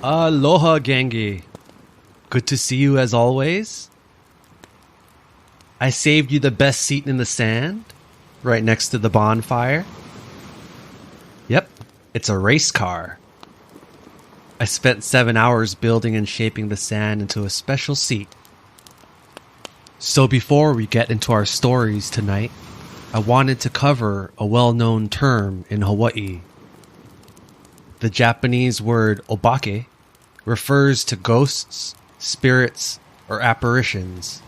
Aloha, Gangi. Good to see you as always. I saved you the best seat in the sand, right next to the bonfire. Yep, it's a race car. I spent 7 hours building and shaping the sand into a special seat. So before we get into our stories tonight, I wanted to cover a well-known term in Hawaii. The Japanese word obake refers to ghosts, spirits, or apparitions.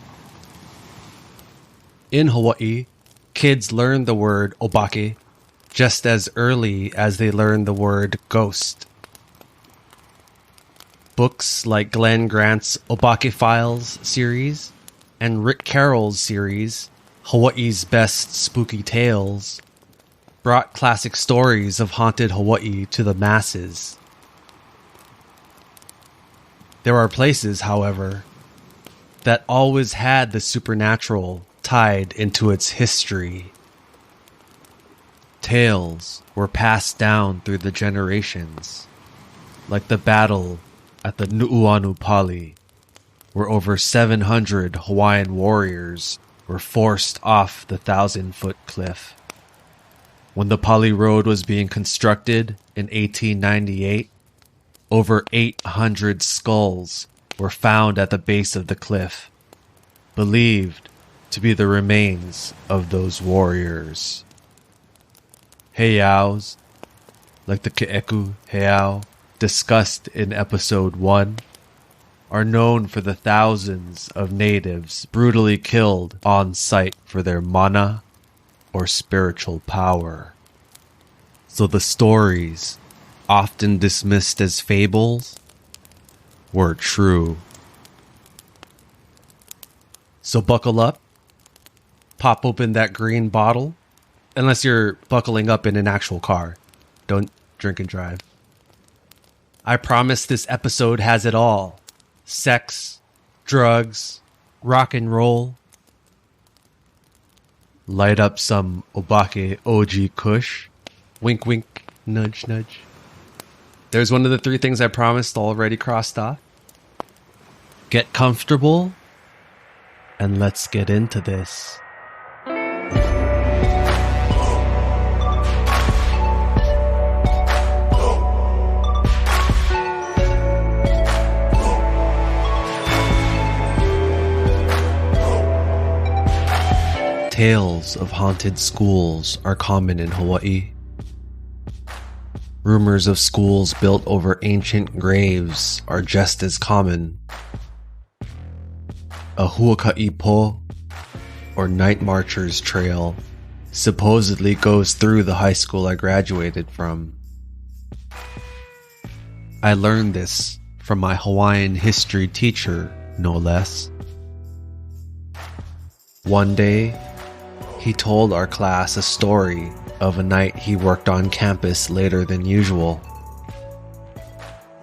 In Hawaii, kids learn the word obake just as early as they learn the word ghost. Books like Glenn Grant's Obake Files series and Rick Carroll's series, Hawaii's Best Spooky Tales, brought classic stories of haunted Hawaii to the masses. There are places, however, that always had the supernatural tied into its history. Tales were passed down through the generations, like the battle at the Nu'uanu Pali, where over 700 Hawaiian warriors were forced off the 1,000-foot cliff. When the Pali Road was being constructed in 1898, over 800 skulls were found at the base of the cliff, believed to be the remains of those warriors. Heiaus, like the Ke'eku heiau discussed in episode 1, are known for the thousands of natives brutally killed on sight for their mana or spiritual power. So the stories, often dismissed as fables, were true. So buckle up, pop open that green bottle, unless you're buckling up in an actual car. Don't drink and drive. I promise this episode has it all. Sex, drugs, rock and roll. Light up some Obake OG Kush. Wink wink, nudge nudge. There's one of the 3 things I promised already crossed off. Get comfortable, and let's get into this. Tales of haunted schools are common in Hawaii. Rumors of schools built over ancient graves are just as common. A Huaka'i Po, or Nightmarchers trail, supposedly goes through the high school I graduated from. I learned this from my Hawaiian history teacher, no less. One day, he told our class a story of a night he worked on campus later than usual.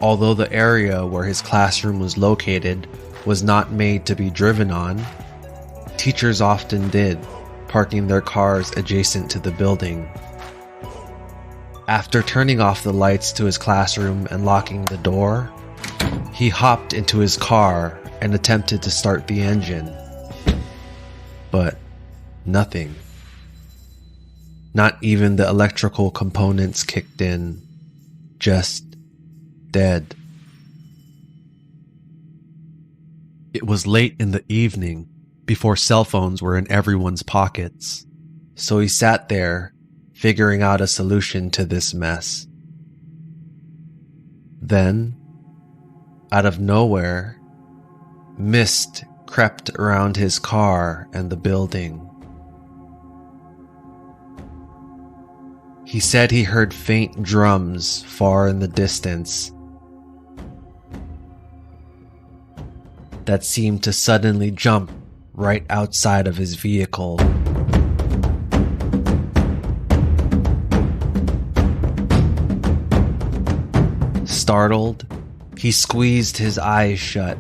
Although the area where his classroom was located was not made to be driven on, teachers often did, parking their cars adjacent to the building. After turning off the lights to his classroom and locking the door, he hopped into his car and attempted to start the engine. But nothing. Not even the electrical components kicked in. Just dead. It was late in the evening, before cell phones were in everyone's pockets, so he sat there, figuring out a solution to this mess. Then, out of nowhere, mist crept around his car and the building. He said he heard faint drums far in the distance that seemed to suddenly jump right outside of his vehicle. Startled, he squeezed his eyes shut,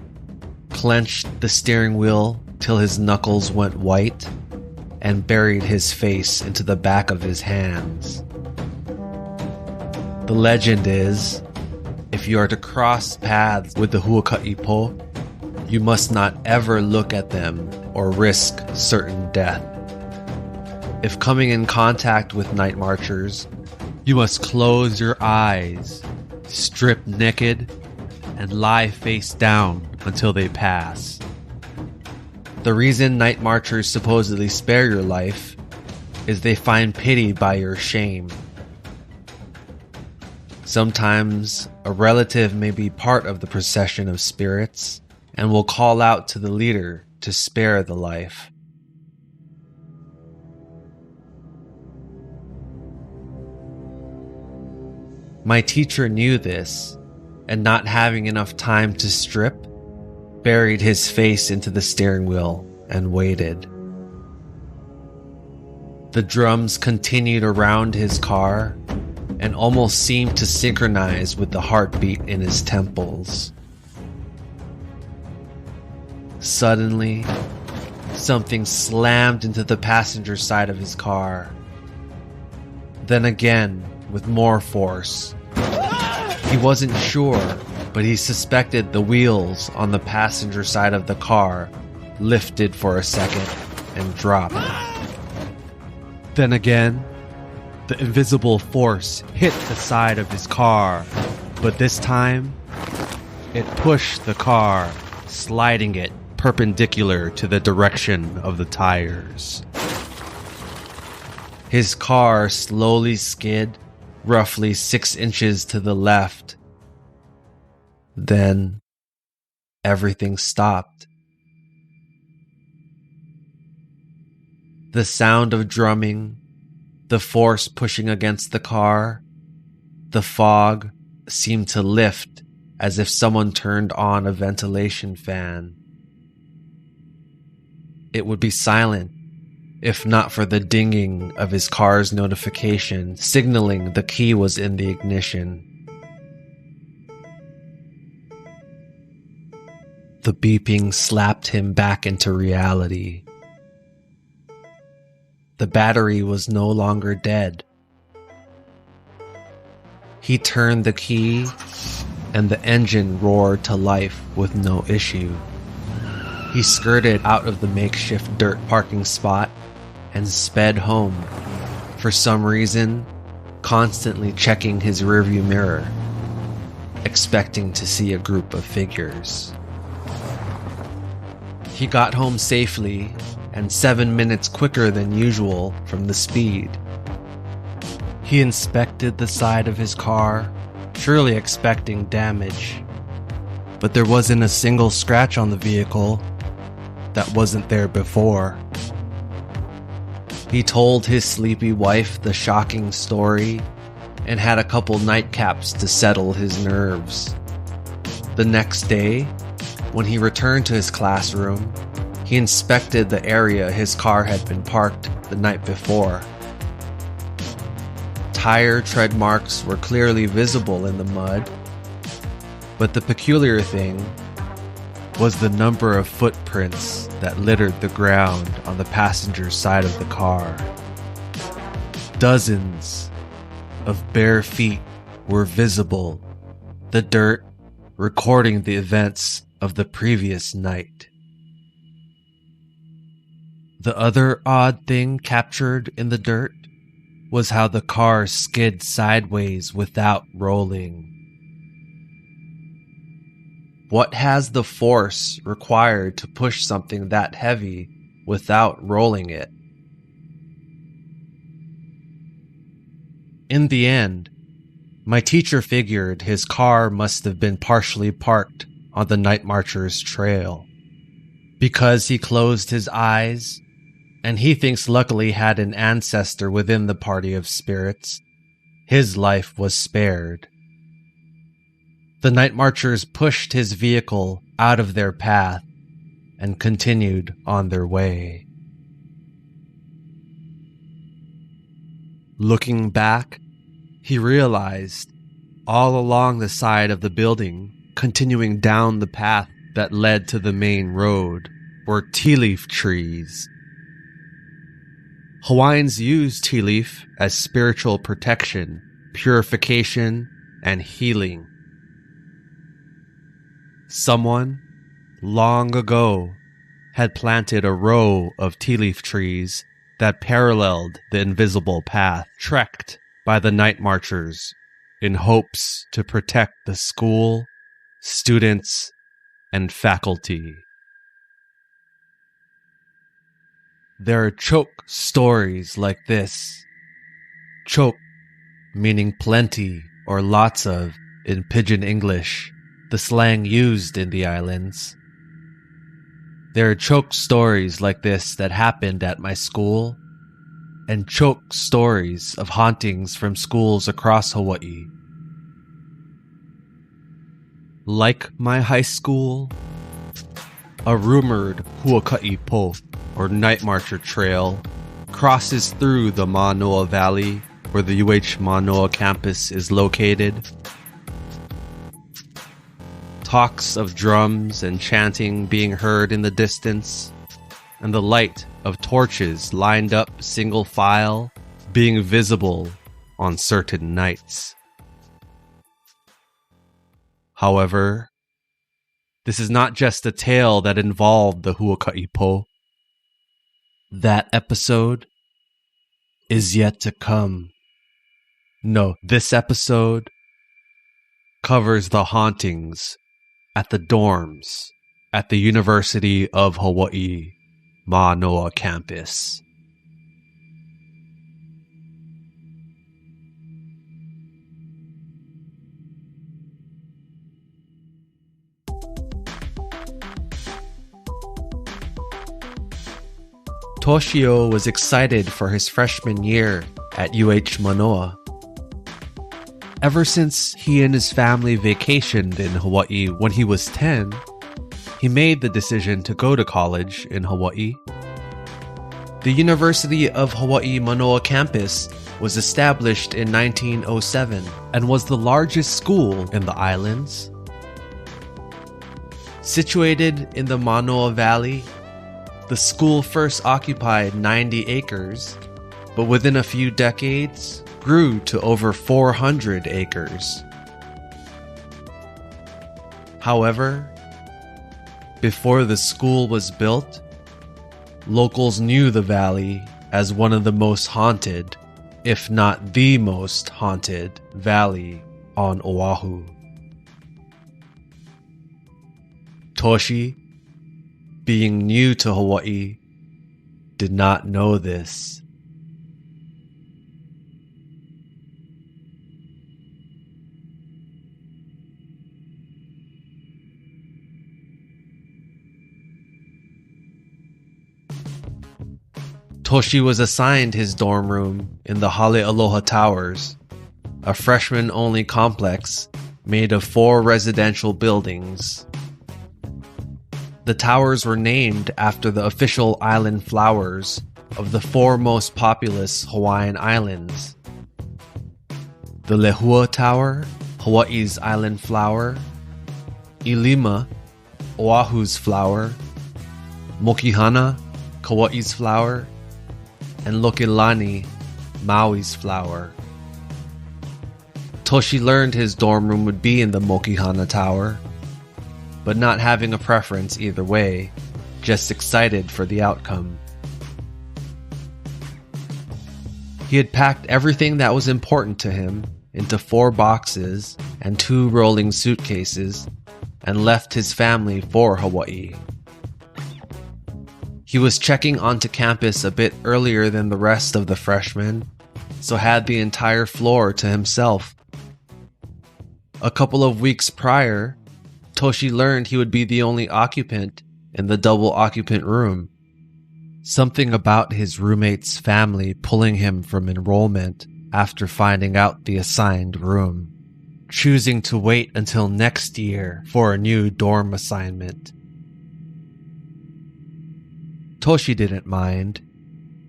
clenched the steering wheel till his knuckles went white, and buried his face into the back of his hands. The legend is, if If you are to cross paths with the huaka'ipo, you must not ever look at them or risk certain death. If coming in contact with night marchers, you must close your eyes, strip naked, and lie face down until they pass. The reason night marchers supposedly spare your life is they find pity by your shame. Sometimes a relative may be part of the procession of spirits and will call out to the leader to spare the life. My teacher knew this, and not having enough time to strip, buried his face into the steering wheel and waited. The drums continued around his car and almost seemed to synchronize with the heartbeat in his temples. Suddenly, something slammed into the passenger side of his car. Then again, with more force. He wasn't sure, but he suspected the wheels on the passenger side of the car lifted for a second and dropped. Then again, the invisible force hit the side of his car, but this time, it pushed the car, sliding it perpendicular to the direction of the tires. His car slowly skid roughly 6 inches to the left. Then, everything stopped. The sound of drumming, the force pushing against the car, the fog seemed to lift as if someone turned on a ventilation fan. It would be silent if not for the dinging of his car's notification signaling the key was in the ignition. The beeping slapped him back into reality. The battery was no longer dead. He turned the key, and the engine roared to life with no issue. He skirted out of the makeshift dirt parking spot and sped home, for some reason, constantly checking his rearview mirror, expecting to see a group of figures. He got home safely and 7 minutes quicker than usual from the speed. He inspected the side of his car, surely expecting damage, but there wasn't a single scratch on the vehicle that wasn't there before. He told his sleepy wife the shocking story and had a couple nightcaps to settle his nerves. The next day, when he returned to his classroom, he inspected the area his car had been parked the night before. Tire tread marks were clearly visible in the mud, but the peculiar thing was the number of footprints that littered the ground on the passenger side of the car. Dozens of bare feet were visible, the dirt recording the events of the previous night. The other odd thing captured in the dirt was how the car skid sideways without rolling. What has the force required to push something that heavy without rolling it? In the end, my teacher figured his car must have been partially parked on the night marcher's trail. Because he closed his eyes, and he thinks luckily had an ancestor within the party of spirits, his life was spared. The night marchers pushed his vehicle out of their path and continued on their way. Looking back, he realized all along the side of the building, continuing down the path that led to the main road, were tea leaf trees. Hawaiians use tea leaf as spiritual protection, purification, and healing. Someone, long ago, had planted a row of tea leaf trees that paralleled the invisible path trekked by the night marchers in hopes to protect the school, students, and faculty. There are choke stories like this. Choke, meaning plenty or lots of in Pidgin English, the slang used in the islands. There are choke stories like this that happened at my school, and choke stories of hauntings from schools across Hawaii. Like my high school, a rumored Huaka'i Po, or Night Marcher Trail, crosses through the Mānoa Valley where the UH Mānoa campus is located. Talks of drums and chanting being heard in the distance, and the light of torches lined up single file being visible on certain nights. However, this is not just a tale that involved the Huaka'i Po. That episode is yet to come. No, this episode covers the hauntings at the dorms at the University of Hawaii Mānoa campus. Toshio was excited for his freshman year at UH Mānoa. Ever since he and his family vacationed in Hawaii when he was 10, he made the decision to go to college in Hawaii. The University of Hawaii Mānoa campus was established in 1907 and was the largest school in the islands. Situated in the Mānoa Valley, the school first occupied 90 acres, but within a few decades grew to over 400 acres. However, before the school was built, locals knew the valley as one of the most haunted, if not the most haunted, valley on Oahu. Toshi, being new to Hawaii, did not know this. Toshi was assigned his dorm room in the Aloha Towers, a freshman-only complex made of 4 residential buildings. The towers were named after the official island flowers of the 4 most populous Hawaiian islands: the Lehua Tower, Hawaii's island flower; Ilima, Oahu's flower; Mokihana, Kauai's flower; and Lokilani, Maui's flower. Toshi learned his dorm room would be in the Mokihana Tower, but not having a preference either way, just excited for the outcome. He had packed everything that was important to him into 4 boxes and 2 rolling suitcases and left his family for Hawaii. He was checking onto campus a bit earlier than the rest of the freshmen, so had the entire floor to himself. A couple of weeks prior, Toshi learned he would be the only occupant in the double occupant room. Something about his roommate's family pulling him from enrollment after finding out the assigned room, choosing to wait until next year for a new dorm assignment. Toshi didn't mind.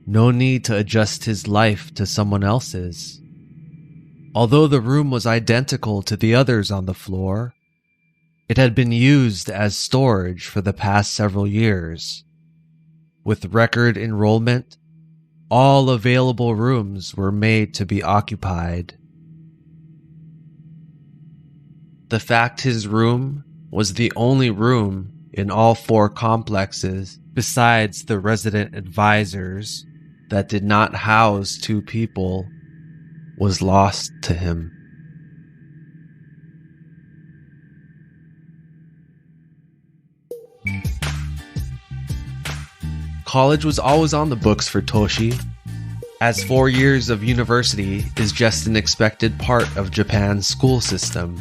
No need to adjust his life to someone else's. Although the room was identical to the others on the floor, it had been used as storage for the past several years. With record enrollment, all available rooms were made to be occupied. The fact his room was the only room in all 4 complexes, besides the resident advisors, that did not house 2 people, was lost to him. College was always on the books for Toshi, as 4 years of university is just an expected part of Japan's school system.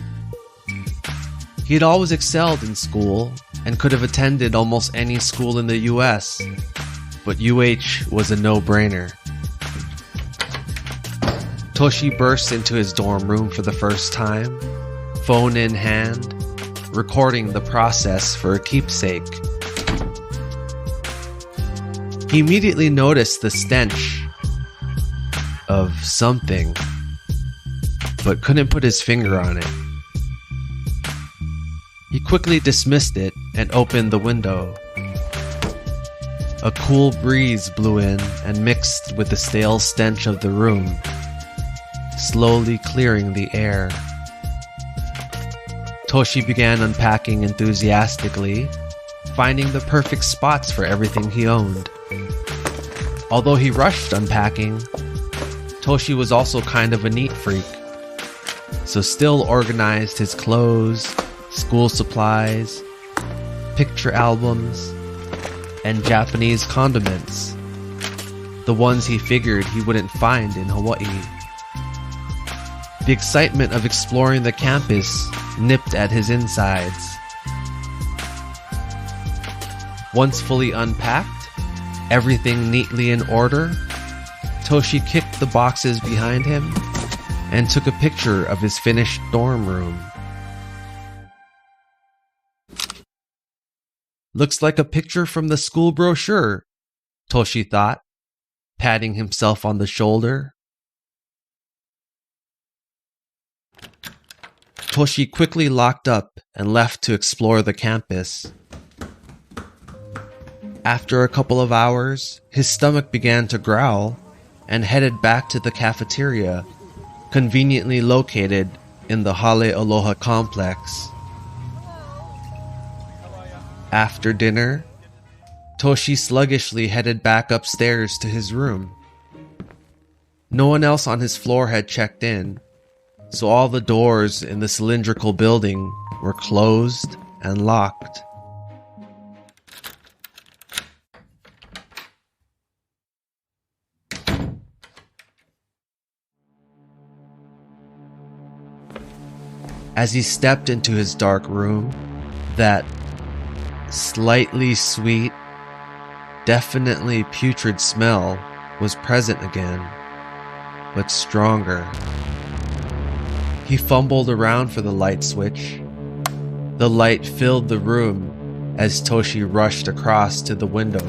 He had always excelled in school and could have attended almost any school in the US, but UH was a no-brainer. Toshi burst into his dorm room for the first time, phone in hand, recording the process for a keepsake. He immediately noticed the stench of something, but couldn't put his finger on it. He quickly dismissed it and opened the window. A cool breeze blew in and mixed with the stale stench of the room, slowly clearing the air. Toshi began unpacking enthusiastically, finding the perfect spots for everything he owned. Although he rushed unpacking, Toshi was also kind of a neat freak, so still organized his clothes, school supplies, picture albums, and Japanese condiments, the ones he figured he wouldn't find in Hawaii. The excitement of exploring the campus nipped at his insides. Once fully unpacked, everything neatly in order, Toshi kicked the boxes behind him and took a picture of his finished dorm room. Looks like a picture from the school brochure, Toshi thought, patting himself on the shoulder. Toshi quickly locked up and left to explore the campus. After a couple of hours, his stomach began to growl and headed back to the cafeteria, conveniently located in the Aloha complex. After dinner, Toshi sluggishly headed back upstairs to his room. No one else on his floor had checked in, so all the doors in the cylindrical building were closed and locked. As he stepped into his dark room, that slightly sweet, definitely putrid smell was present again, but stronger. He fumbled around for the light switch. The light filled the room as Toshi rushed across to the window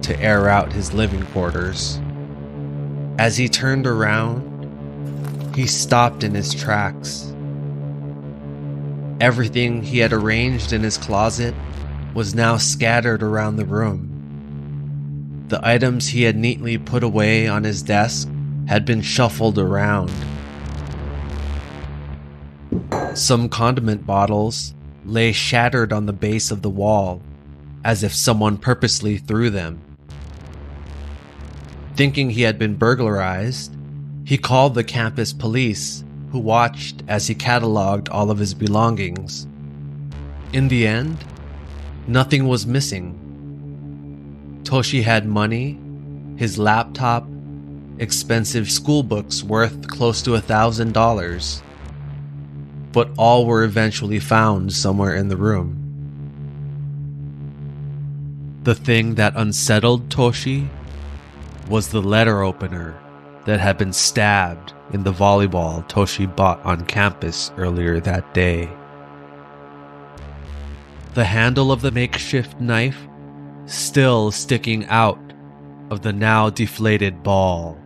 to air out his living quarters. As he turned around, he stopped in his tracks. Everything he had arranged in his closet was now scattered around the room. The items he had neatly put away on his desk had been shuffled around. Some condiment bottles lay shattered on the base of the wall, as if someone purposely threw them. Thinking he had been burglarized, he called the campus police, who watched as he cataloged all of his belongings. In the end, nothing was missing. Toshi had money, his laptop, expensive school books worth close to $1,000, but all were eventually found somewhere in the room. The thing that unsettled Toshi was the letter opener that had been stabbed in the volleyball Toshi bought on campus earlier that day. The handle of the makeshift knife still sticking out of the now deflated ball.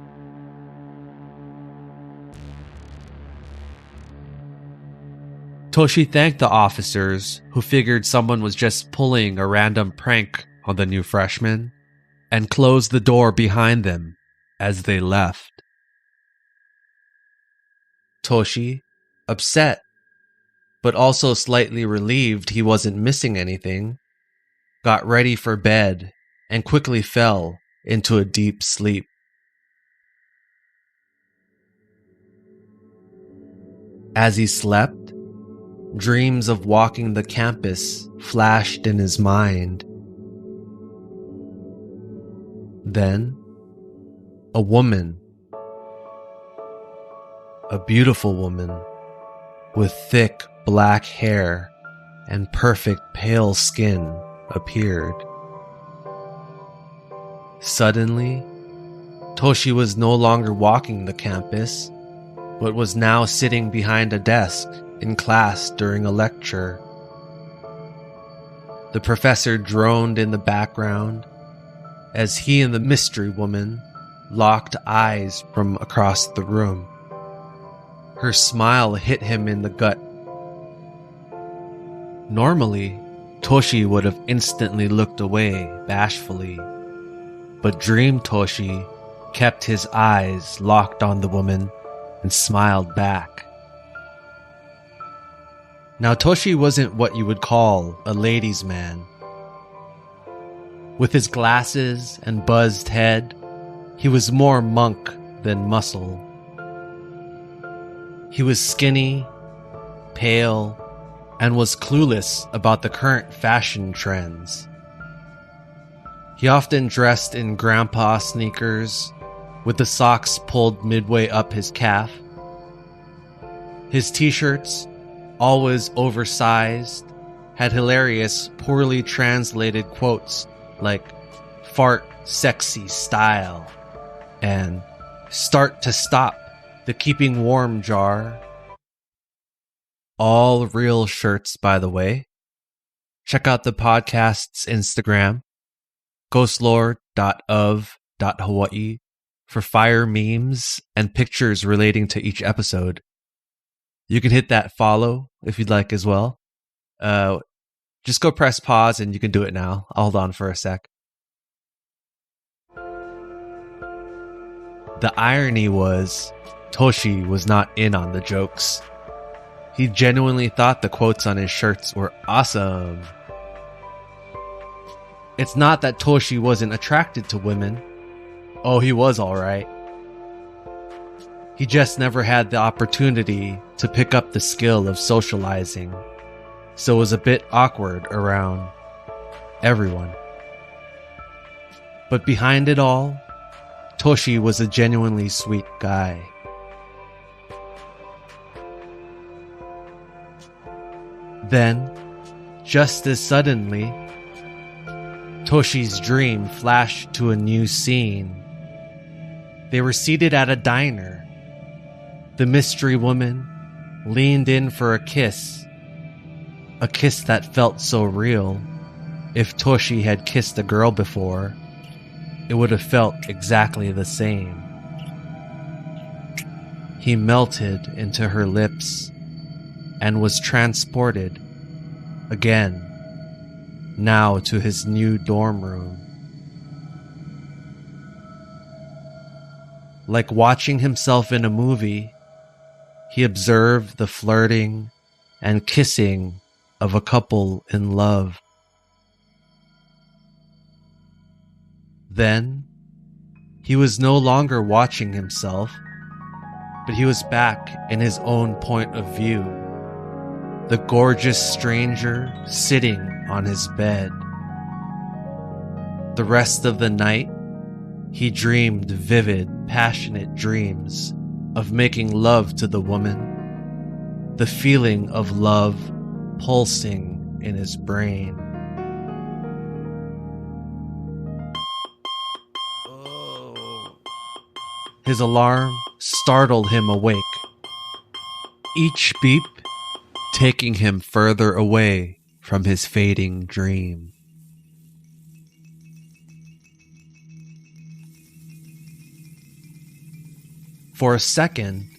Toshi thanked the officers, who figured someone was just pulling a random prank on the new freshman, and closed the door behind them as they left. Toshi, upset, but also slightly relieved he wasn't missing anything, got ready for bed and quickly fell into a deep sleep. As he slept, dreams of walking the campus flashed in his mind. Then, a woman, a beautiful woman with thick black hair and perfect pale skin appeared. Suddenly, Toshi was no longer walking the campus, but was now sitting behind a desk in class during a lecture. The professor droned in the background as he and the mystery woman locked eyes from across the room. Her smile hit him in the gut. Normally, Toshi would have instantly looked away bashfully, but Dream Toshi kept his eyes locked on the woman and smiled back. Now Toshi wasn't what you would call a ladies' man. With his glasses and buzzed head, he was more monk than muscle. He was skinny, pale, and was clueless about the current fashion trends. He often dressed in grandpa sneakers with the socks pulled midway up his calf. His t-shirts, always oversized, had hilarious, poorly translated quotes like "fart sexy style" and "start to stop, the keeping warm jar." All real shirts, by the way. Check out the podcast's Instagram, Ghostlore.of.Hawaii, for fire memes and pictures relating to each episode. You can hit that follow if you'd like as well. Just go press pause and you can do it now. I'll hold on for a sec. The irony was, Toshi was not in on the jokes. He genuinely thought the quotes on his shirts were awesome. It's not that Toshi wasn't attracted to women. Oh, he was alright. He just never had the opportunity to pick up the skill of socializing, so it was a bit awkward around everyone. But behind it all, Toshi was a genuinely sweet guy. Then, just as suddenly, Toshi's dream flashed to a new scene. They were seated at a diner. The mystery woman leaned in for a kiss that felt so real. If Toshi had kissed a girl before, it would have felt exactly the same. He melted into her lips and was transported again, now to his new dorm room. Like watching himself in a movie, he observed the flirting and kissing of a couple in love. Then, he was no longer watching himself, but he was back in his own point of view. The gorgeous stranger sitting on his bed. The rest of the night, he dreamed vivid, passionate dreams of making love to the woman, the feeling of love pulsing in his brain. His alarm startled him awake, each beep taking him further away from his fading dream. For a second,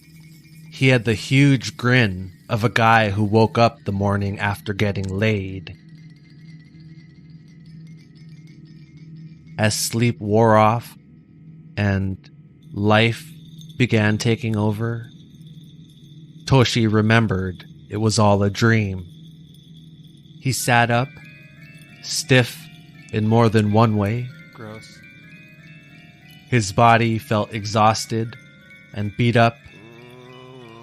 he had the huge grin of a guy who woke up the morning after getting laid. As sleep wore off and life began taking over, Toshi remembered it was all a dream. He sat up, stiff in more than one way. Gross. His body felt exhausted and beat up.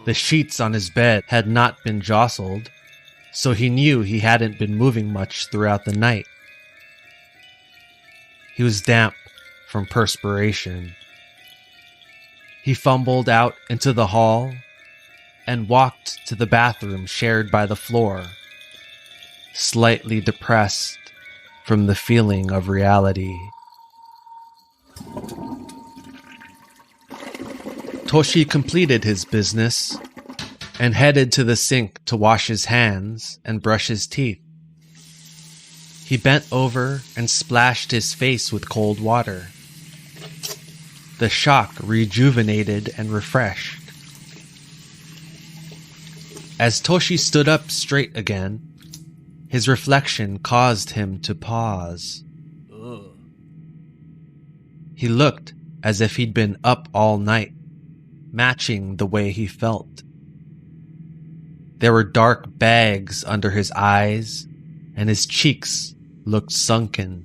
The sheets on his bed had not been jostled, so he knew he hadn't been moving much throughout the night. He was damp from perspiration. He fumbled out into the hall and walked to the bathroom shared by the floor, slightly depressed from the feeling of reality. Toshi completed his business and headed to the sink to wash his hands and brush his teeth. He bent over and splashed his face with cold water. The shock rejuvenated and refreshed. As Toshi stood up straight again, his reflection caused him to pause. Ugh. He looked as if he'd been up all night, matching the way he felt. There were dark bags under his eyes, and his cheeks looked sunken.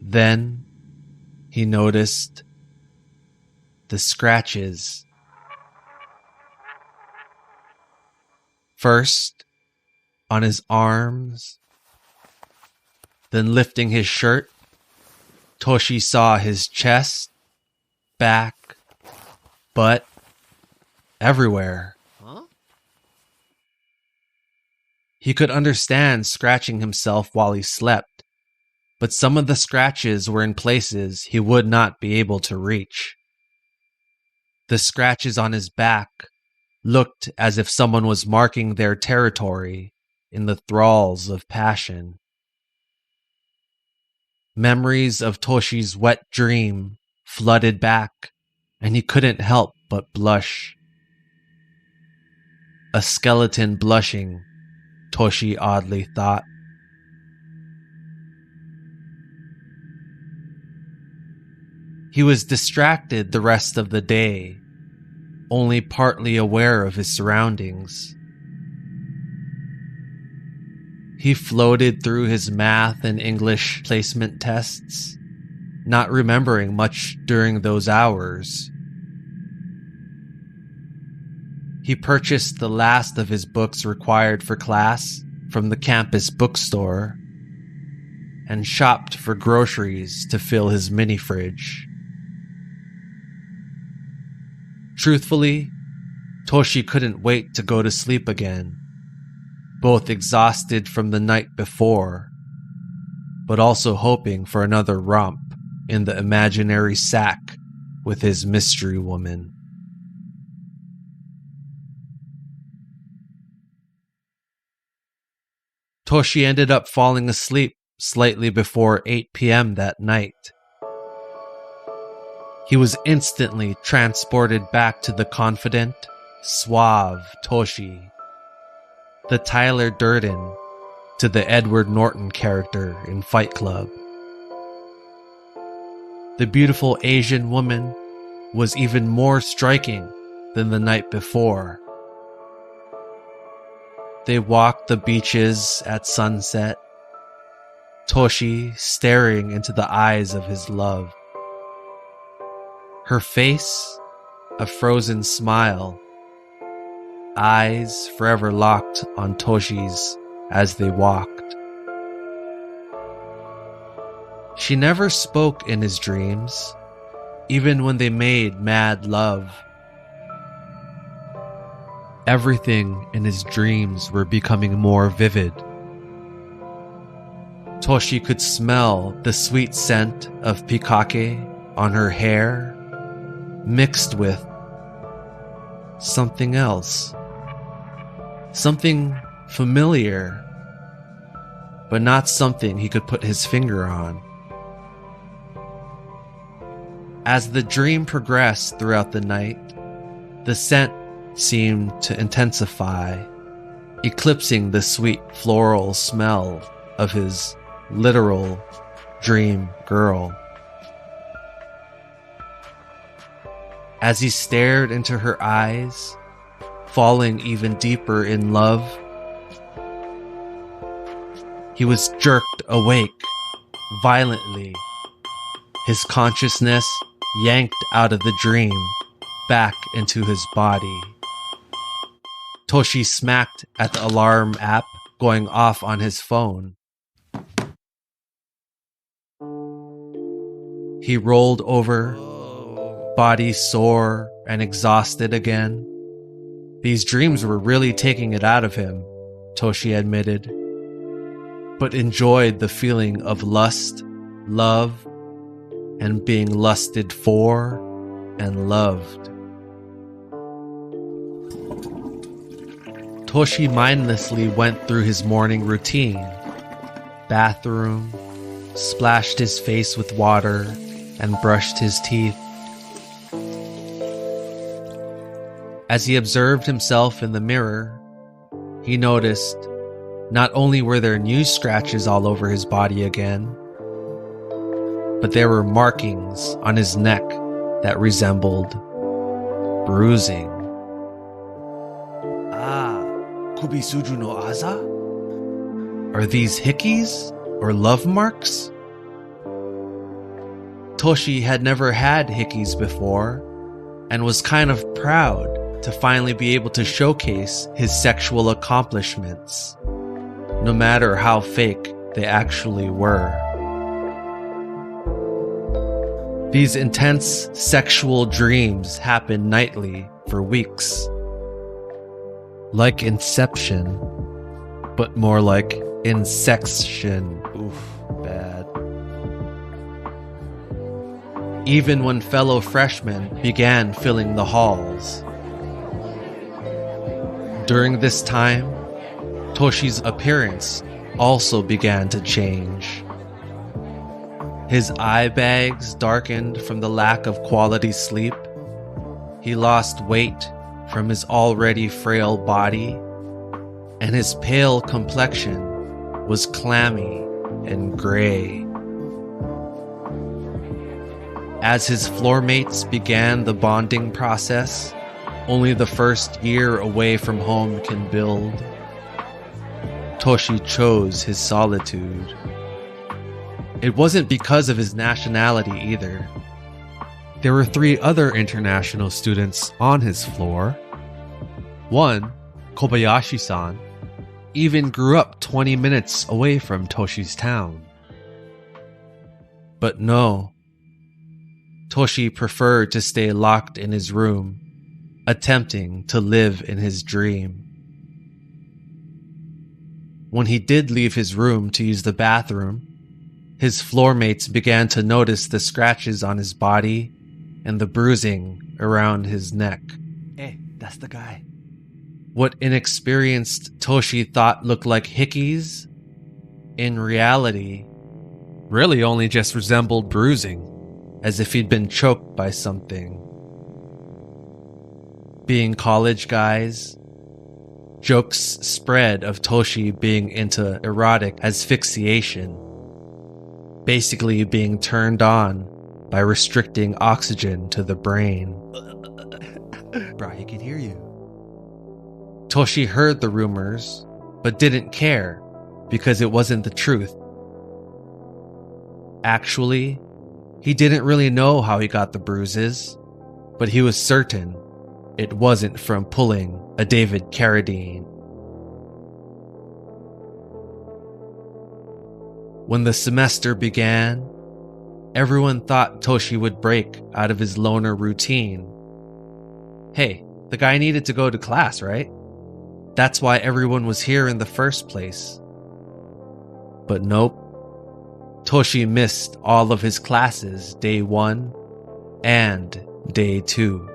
Then he noticed the scratches. First on his arms, then lifting his shirt, Toshi saw his chest, back, butt, everywhere. Huh? He could understand scratching himself while he slept, but some of the scratches were in places he would not be able to reach. The scratches on his back looked as if someone was marking their territory in the thralls of passion. Memories of Toshi's wet dream flooded back, and he couldn't help but blush. A skeleton blushing, Toshi oddly thought. He was distracted the rest of the day, only partly aware of his surroundings. He floated through his math and English placement tests, not remembering much during those hours. He purchased the last of his books required for class from the campus bookstore and shopped for groceries to fill his mini fridge. Truthfully, Toshi couldn't wait to go to sleep again, both exhausted from the night before, but also hoping for another romp in the imaginary sack with his mystery woman. Toshi ended up falling asleep slightly before 8 p.m. that night. He was instantly transported back to the confident, suave Toshi, the Tyler Durden to the Edward Norton character in Fight Club. The beautiful Asian woman was even more striking than the night before. They walked the beaches at sunset, Toshi staring into the eyes of his love. Her face, a frozen smile, eyes forever locked on Toshi's as they walked. She never spoke in his dreams, even when they made mad love. Everything in his dreams were becoming more vivid. Toshi could smell the sweet scent of pikake on her hair, mixed with something else. Something familiar, but not something he could put his finger on. As the dream progressed throughout the night, the scent seemed to intensify, eclipsing the sweet floral smell of his literal dream girl. As he stared into her eyes, falling even deeper in love. He was jerked awake violently, his consciousness yanked out of the dream back into his body. Toshi smacked at the alarm app going off on his phone. He rolled over, body sore and exhausted again. These dreams were really taking it out of him, Toshi admitted, but enjoyed the feeling of lust, love, and being lusted for and loved. Toshi mindlessly went through his morning routine. Bathroom, splashed his face with water, and brushed his teeth. As he observed himself in the mirror, he noticed not only were there new scratches all over his body again, but there were markings on his neck that resembled bruising. Kubisuju no aza? Are these hickeys or love marks? Toshi had never had hickeys before and was kind of proud to finally be able to showcase his sexual accomplishments, no matter how fake they actually were. These intense sexual dreams happened nightly for weeks. Like Inception, but more like Insection. Oof, bad. Even when fellow freshmen began filling the halls. During this time, Toshi's appearance also began to change. His eye bags darkened from the lack of quality sleep. He lost weight from his already frail body, and his pale complexion was clammy and gray. As his floor mates began the bonding process only the first year away from home can build, Toshi chose his solitude. It wasn't because of his nationality either. There were 3 other international students on his floor. One, Kobayashi-san, even grew up 20 minutes away from Toshi's town. But no, Toshi preferred to stay locked in his room, attempting to live in his dream. When he did leave his room to use the bathroom, his floor mates began to notice the scratches on his body and the bruising around his neck. Hey, that's the guy. What inexperienced Toshi thought looked like hickeys, in reality, really only just resembled bruising, as if he'd been choked by something. Being college guys, jokes spread of Toshi being into erotic asphyxiation, basically being turned on by restricting oxygen to the brain. Bro, he can hear you. Toshi heard the rumors, but didn't care because it wasn't the truth. Actually, he didn't really know how he got the bruises, but he was certain it wasn't from pulling a David Carradine. When the semester began, everyone thought Toshi would break out of his loner routine. Hey, the guy needed to go to class, right? That's why everyone was here in the first place. But nope. Toshi missed all of his classes day 1 and day 2.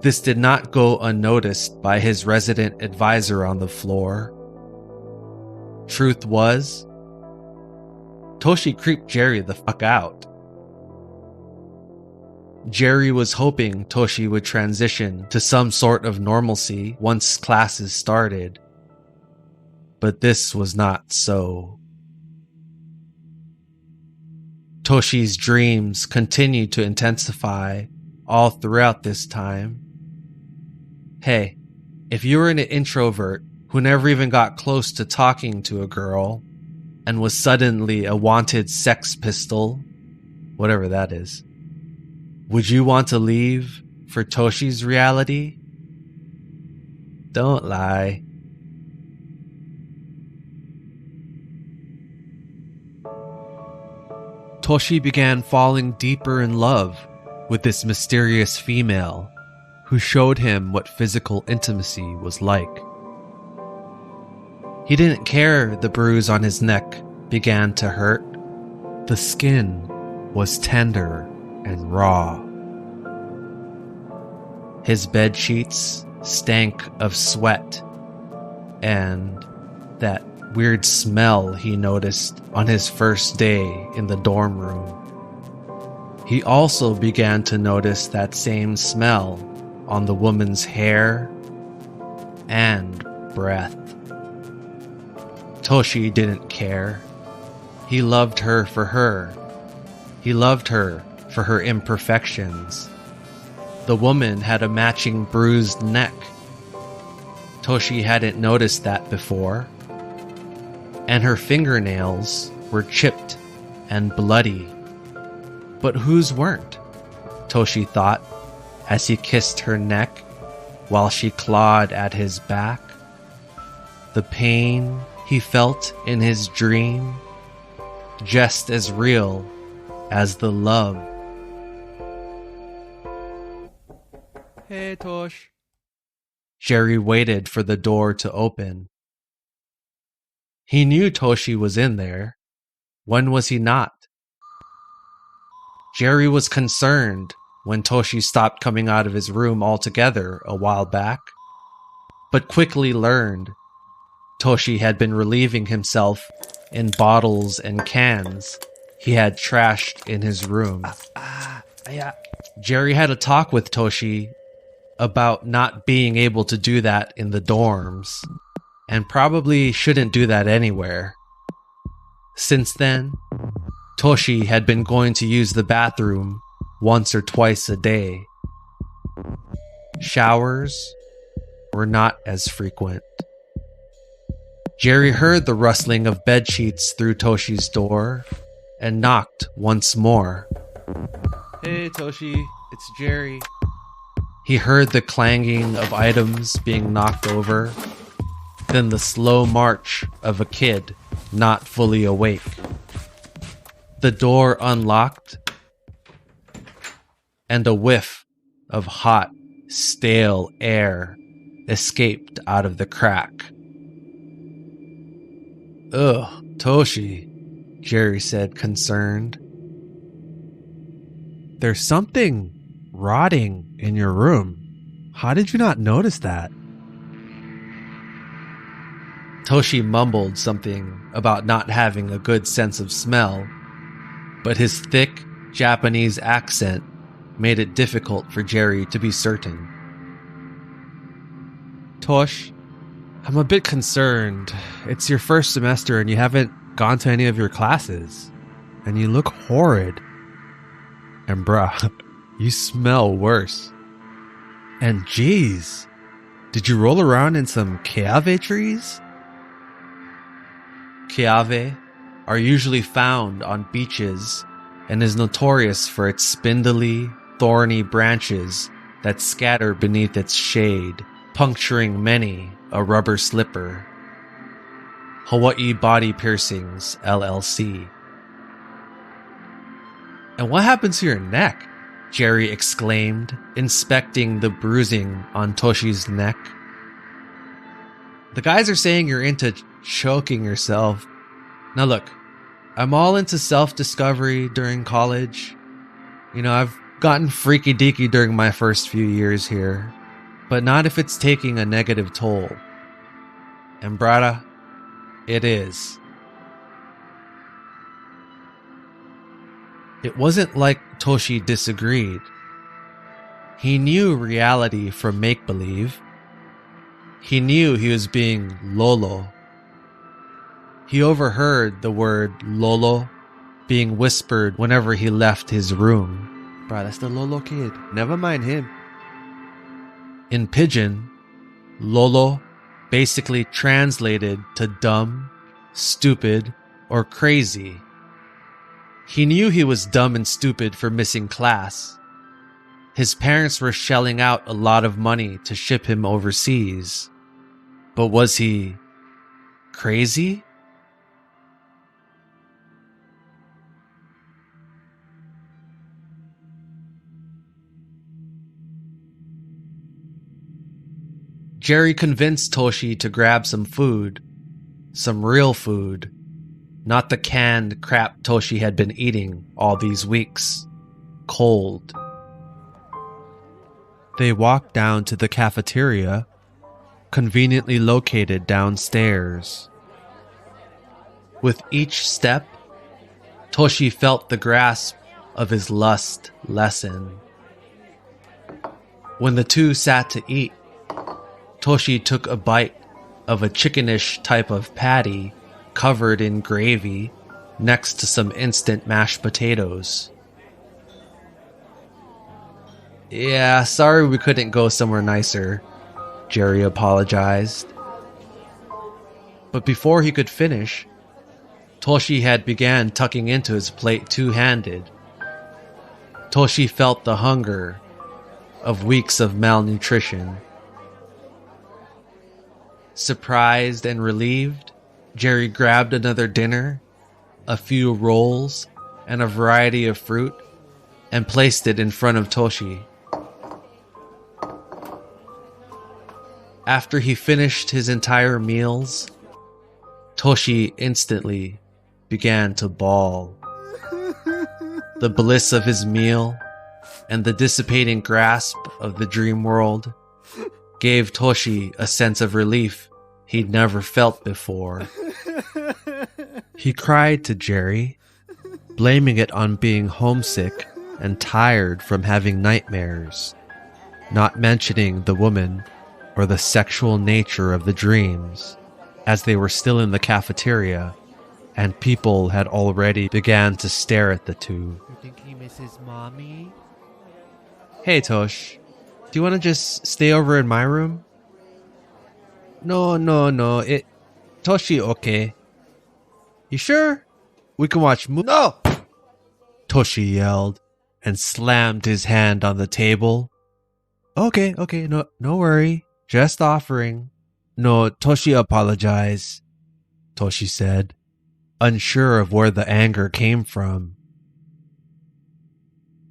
This did not go unnoticed by his resident advisor on the floor. Truth was, Toshi creeped Jerry the fuck out. Jerry was hoping Toshi would transition to some sort of normalcy once classes started. But this was not so. Toshi's dreams continued to intensify all throughout this time. Hey, if you were an introvert who never even got close to talking to a girl and was suddenly a wanted sex pistol, whatever that is, would you want to leave for Toshi's reality? Don't lie. Toshi began falling deeper in love with this mysterious female who showed him what physical intimacy was like. He didn't care the bruise on his neck began to hurt. The skin was tender and raw. His bed sheets stank of sweat and that weird smell he noticed on his first day in the dorm room. He also began to notice that same smell on the woman's hair and breath. Toshi didn't care. He loved her for her. He loved her for her imperfections. The woman had a matching bruised neck. Toshi hadn't noticed that before. And her fingernails were chipped and bloody. But whose weren't? Toshi thought as he kissed her neck while she clawed at his back. The pain he felt in his dream, just as real as the love. Hey, Tosh. Jerry waited for the door to open. He knew Toshi was in there. When was he not? Jerry was concerned when Toshi stopped coming out of his room altogether a while back, but quickly learned Toshi had been relieving himself in bottles and cans he had trashed in his room. Jerry had a talk with Toshi about not being able to do that in the dorms, and probably shouldn't do that anywhere. Since then, Toshi had been going to use the bathroom once or twice a day. Showers were not as frequent. Jerry heard the rustling of bedsheets through Toshi's door and knocked once more. Hey, Toshi, it's Jerry. He heard the clanging of items being knocked over, then the slow march of a kid not fully awake. The door unlocked, and a whiff of hot, stale air escaped out of the crack. Ugh, Toshi, Jerry said, concerned. There's something rotting in your room. How did you not notice that? Toshi mumbled something about not having a good sense of smell, but his thick Japanese accent made it difficult for Jerry to be certain. Tosh, I'm a bit concerned. It's your first semester and you haven't gone to any of your classes. And you look horrid. And bruh, you smell worse. And geez, did you roll around in some keave trees? Keave are usually found on beaches and is notorious for its spindly, thorny branches that scatter beneath its shade, puncturing many a rubber slipper. Hawaii Body Piercings, LLC. And what happened to your neck? Jerry exclaimed, inspecting the bruising on Toshi's neck. The guys are saying you're into choking yourself. Now look, I'm all into self-discovery during college. You know, I've gotten freaky deaky during my first few years here, but not if it's taking a negative toll. And brada, it is. It wasn't like Toshi disagreed. He knew reality from make-believe. He knew he was being lolo. He overheard the word lolo being whispered whenever he left his room. Bruh, that's the lolo kid. Never mind him. In Pidgin, Lolo basically translated to dumb, stupid, or crazy. He knew he was dumb and stupid for missing class. His parents were shelling out a lot of money to ship him overseas. But was he crazy? Jerry convinced Toshi to grab some food. Some real food. Not the canned crap Toshi had been eating all these weeks. Cold. They walked down to the cafeteria, conveniently located downstairs. With each step, Toshi felt the grasp of his lust lessen. When the two sat to eat, Toshi took a bite of a chickenish type of patty covered in gravy next to some instant mashed potatoes. "Yeah, sorry we couldn't go somewhere nicer," Jerry apologized. But before he could finish, Toshi had began tucking into his plate two-handed. Toshi felt the hunger of weeks of malnutrition. Surprised and relieved, Jerry grabbed another dinner, a few rolls, and a variety of fruit, and placed it in front of Toshi. After he finished his entire meals, Toshi instantly began to bawl. The bliss of his meal and the dissipating grasp of the dream world gave Toshi a sense of relief he'd never felt before. He cried to Jerry, blaming it on being homesick and tired from having nightmares, not mentioning the woman or the sexual nature of the dreams, as they were still in the cafeteria and people had already began to stare at the two. "You think he misses mommy?" "Hey Tosh, do you want to just stay over in my room?" No, Toshi okay. "You sure? We can watch No!" Toshi yelled and slammed his hand on the table. Okay, no worry. Just offering. No, Toshi apologize," Toshi said, unsure of where the anger came from.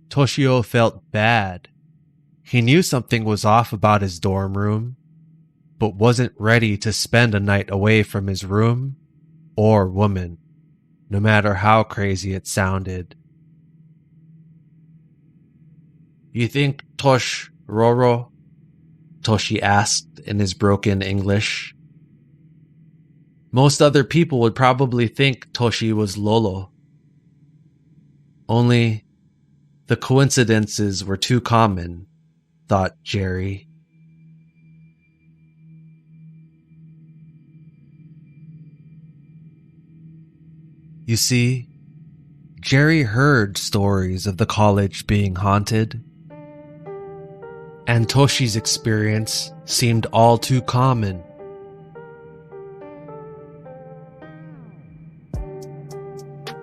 Toshio felt bad. He knew something was off about his dorm room, but wasn't ready to spend a night away from his room or woman, no matter how crazy it sounded. "You think Tosh Roro?" Toshi asked in his broken English. Most other people would probably think Toshi was Lolo. Only the coincidences were too common, thought Jerry. You see, Jerry heard stories of the college being haunted, and Toshi's experience seemed all too common.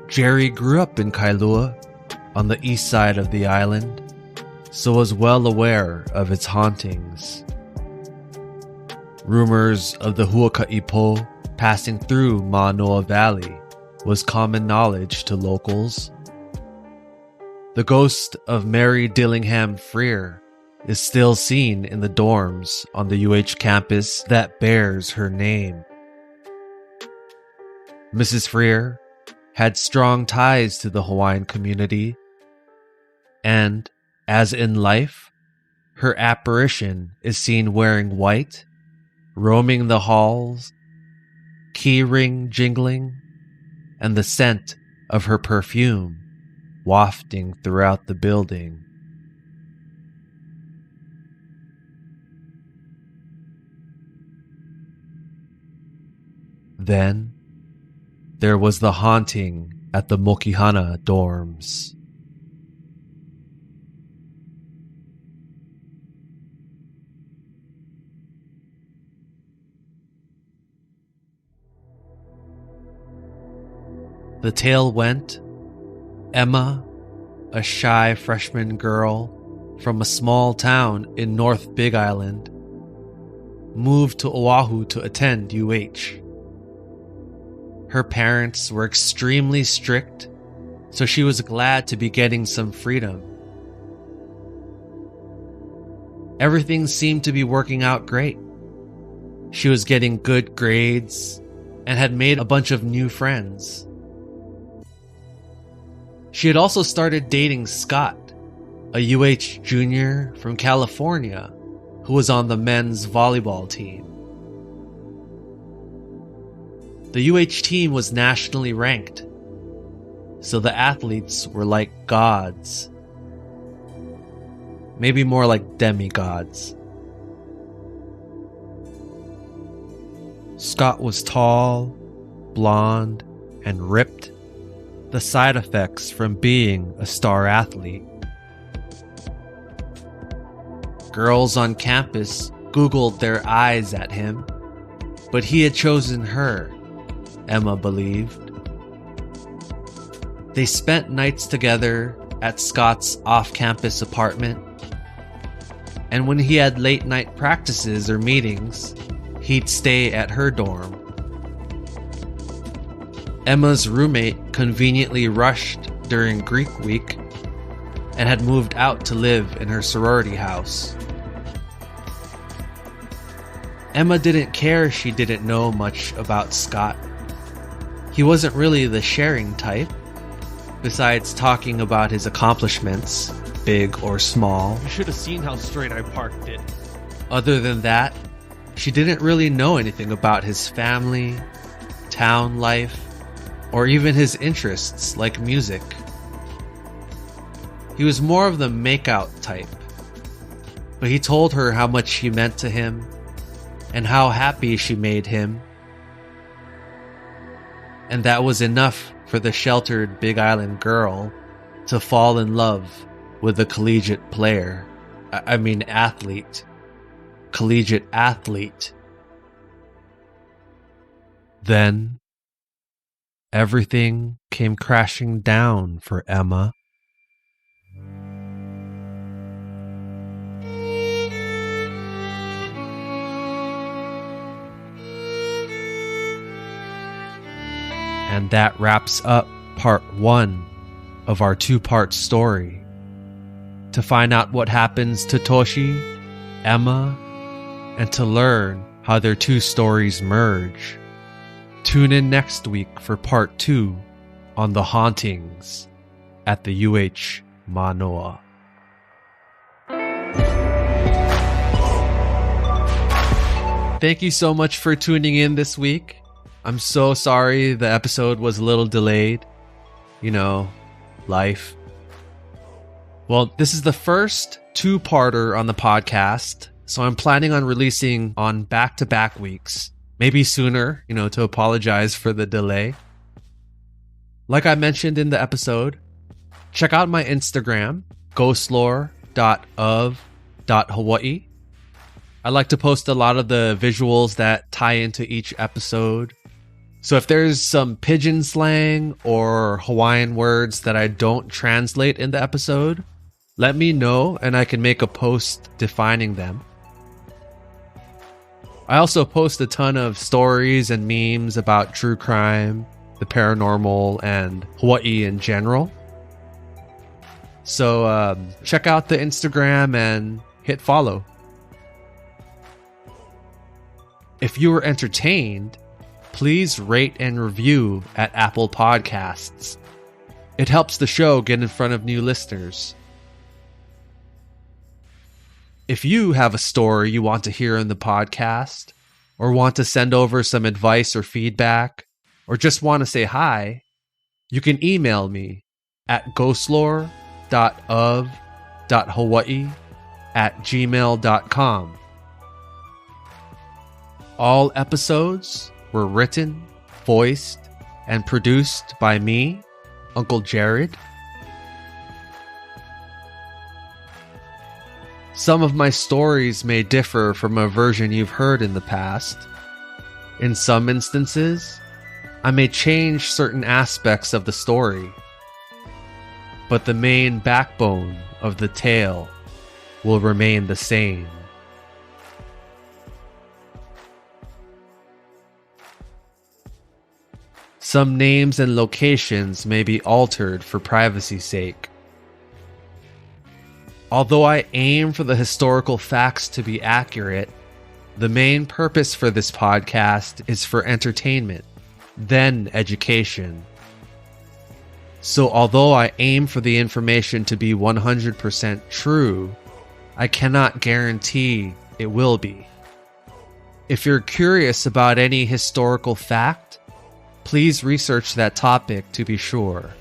Jerry grew up in Kailua, on the east side of the island, so was well aware of its hauntings. Rumors of the Huaka'ipo passing through Mānoa Valley was common knowledge to locals. The ghost of Mary Dillingham Freer is still seen in the dorms on the UH campus that bears her name. Mrs. Freer had strong ties to the Hawaiian community, and, as in life, her apparition is seen wearing white, roaming the halls, key ring jingling, and the scent of her perfume wafting throughout the building. Then, there was the haunting at the Mokihana dorms. The tale went, Emma, a shy freshman girl from a small town in North Big Island, moved to Oahu to attend UH. Her parents were extremely strict, so she was glad to be getting some freedom. Everything seemed to be working out great. She was getting good grades and had made a bunch of new friends. She had also started dating Scott, a UH junior from California who was on the men's volleyball team. The UH team was nationally ranked, so the athletes were like gods. Maybe more like demigods. Scott was tall, blonde, and ripped, the side effects from being a star athlete. Girls on campus Googled their eyes at him, but he had chosen her, Emma believed. They spent nights together at Scott's off-campus apartment, and when he had late-night practices or meetings, he'd stay at her dorm. Emma's roommate conveniently rushed during Greek week and had moved out to live in her sorority house. Emma didn't care she didn't know much about Scott. He wasn't really the sharing type, besides talking about his accomplishments, big or small. You should have seen how straight I parked it. Other than that, she didn't really know anything about his family, town life, or even his interests like music. He was more of the make-out type, but he told her how much she meant to him and how happy she made him. And that was enough for the sheltered Big Island girl to fall in love with a collegiate player. Athlete. Collegiate athlete. Then, everything came crashing down for Emma. And that wraps up part 1 of our 2-part story. To find out what happens to Toshi, Emma, and to learn how their 2 stories merge, tune in next week for part 2 on the hauntings at the UH Mānoa. Thank you so much for tuning in this week. I'm so sorry the episode was a little delayed. You know, life. Well, this is the first 2-parter on the podcast, so I'm planning on releasing on back-to-back weeks. Maybe sooner, to apologize for the delay. Like I mentioned in the episode, check out my Instagram, ghostlore.of.hawaii. I like to post a lot of the visuals that tie into each episode. So if there's some pidgin slang or Hawaiian words that I don't translate in the episode, let me know and I can make a post defining them. I also post a ton of stories and memes about true crime, the paranormal, and Hawaii in general. So check out the Instagram and hit follow. If you were entertained, please rate and review at Apple Podcasts. It helps the show get in front of new listeners. If you have a story you want to hear in the podcast, or want to send over some advice or feedback, or just want to say hi, you can email me at ghostlore.of.hawaii@gmail.com. All episodes were written, voiced, and produced by me, Uncle Jared. Some of my stories may differ from a version you've heard in the past. In some instances, I may change certain aspects of the story, but the main backbone of the tale will remain the same. Some names and locations may be altered for privacy's sake. Although I aim for the historical facts to be accurate, the main purpose for this podcast is for entertainment, then education. So although I aim for the information to be 100% true, I cannot guarantee it will be. If you're curious about any historical fact, please research that topic to be sure.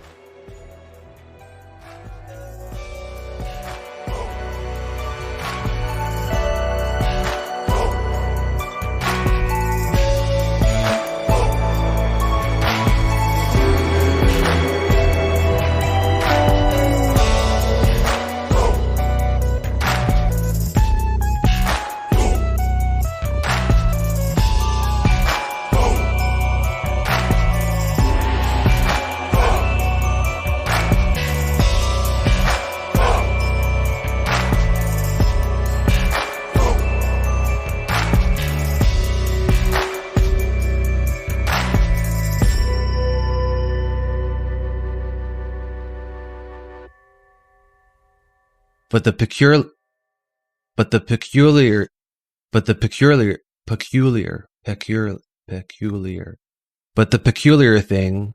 But the peculiar thing